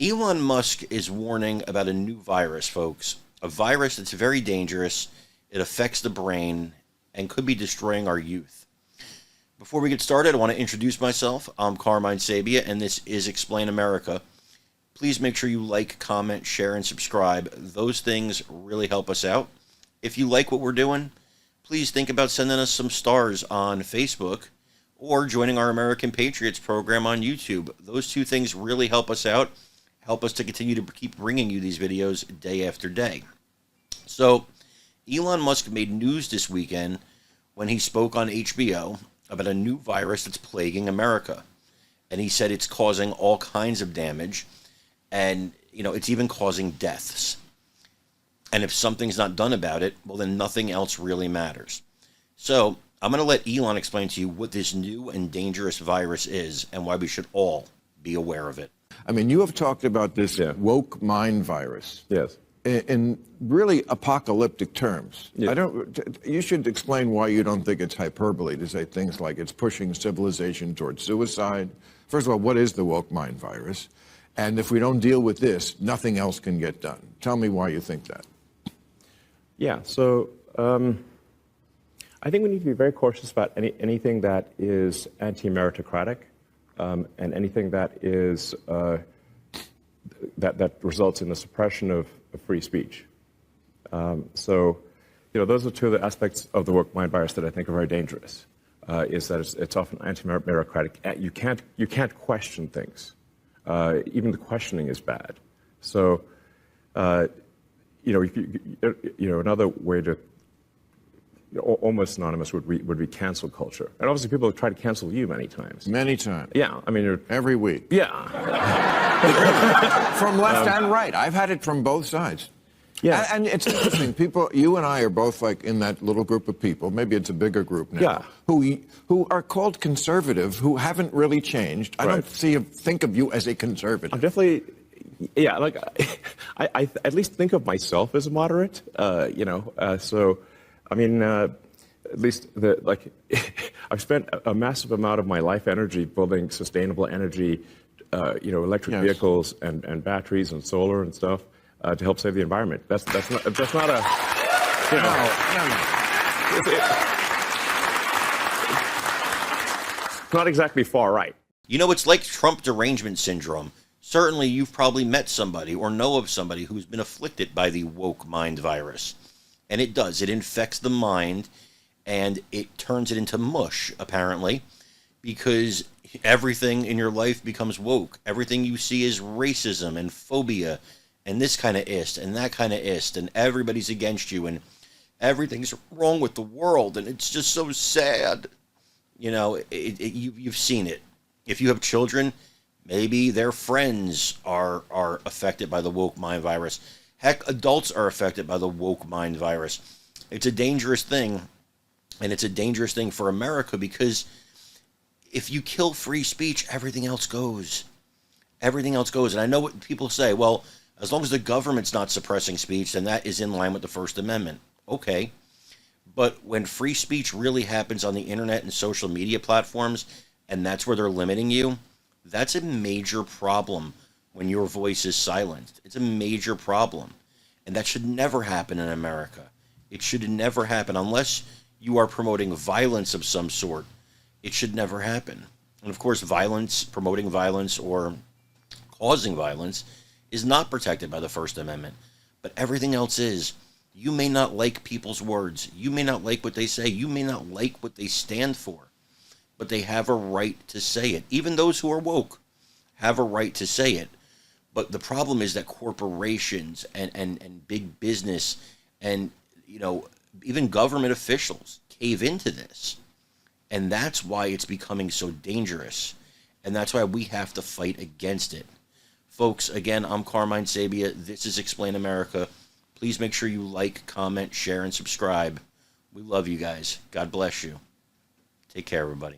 Elon Musk is warning about a new virus, folks. A virus that's very dangerous. It affects the brain and could be destroying our youth. Before we get started, I want to introduce myself. I'm Carmine Sabia, and this is Explain America. Please make sure you like, comment, share, and subscribe. Those things really help us out. If you like what we're doing, please think about sending us some stars on Facebook or joining our American Patriots program on YouTube. Those two things really help us out. Help us to continue to keep bringing you these videos day after day. So, Elon Musk made news this weekend when he spoke on HBO about a new virus that's plaguing America. And he said it's causing all kinds of damage, and it's even causing deaths. And if something's not done about it, well, then nothing else really matters. So, I'm going to let Elon explain to you what this new and dangerous virus is and why we should all be aware of it. I mean, you have talked about this woke mind virus. Yes. In really apocalyptic terms. Yeah. You should explain why you don't think it's hyperbole to say things like it's pushing civilization towards suicide. First of all, what is the woke mind virus? And if we don't deal with this, nothing else can get done. Tell me why you think that. Yeah. So I think we need to be very cautious about anything that is anti-meritocratic and anything that is that results in the suppression of free speech. So those are two of the aspects of the woke mind virus that I think are very dangerous. Is that it's often anti-meritocratic. You can't question things. Even the questioning is bad. So another way to almost synonymous would be cancel culture. And obviously people have tried to cancel you many times. Many times. Yeah, I mean... Every week. Yeah. From left and right. I've had it from both sides. Yeah. And it's interesting. People, you and I are both like in that little group of people, maybe it's a bigger group now, yeah. who are called conservative, who haven't really changed. I don't think of you as a conservative. I'm definitely... Yeah, like, I at least think of myself as a moderate, so... I mean, at least I've spent a massive amount of my life energy building sustainable energy, electric vehicles and batteries and solar and stuff to help save the environment. That's not a It's not exactly far right. It's like Trump derangement syndrome. Certainly, you've probably met somebody or know of somebody who's been afflicted by the woke mind virus. And it does. It infects the mind, and it turns it into mush, apparently, because everything in your life becomes woke. Everything you see is racism and phobia and this kind of ist and that kind of ist, and everybody's against you, and everything's wrong with the world, and it's just so sad. You've seen it. If you have children, maybe their friends are affected by the woke mind virus. Heck, adults are affected by the woke mind virus. It's a dangerous thing, and it's a dangerous thing for America because if you kill free speech, everything else goes. Everything else goes. And I know what people say, well, as long as the government's not suppressing speech, then that is in line with the First Amendment. Okay. But when free speech really happens on the internet and social media platforms, and that's where they're limiting you, that's a major problem. When your voice is silenced. It's a major problem. And that should never happen in America. It should never happen unless you are promoting violence of some sort. It should never happen. And of course, promoting violence or causing violence is not protected by the First Amendment. But everything else is. You may not like people's words. You may not like what they say. You may not like what they stand for. But they have a right to say it. Even those who are woke have a right to say it. But the problem is that corporations and big business and, even government officials cave into this. And that's why it's becoming so dangerous. And that's why we have to fight against it. Folks, again, I'm Carmine Sabia. This is Explain America. Please make sure you like, comment, share, and subscribe. We love you guys. God bless you. Take care, everybody.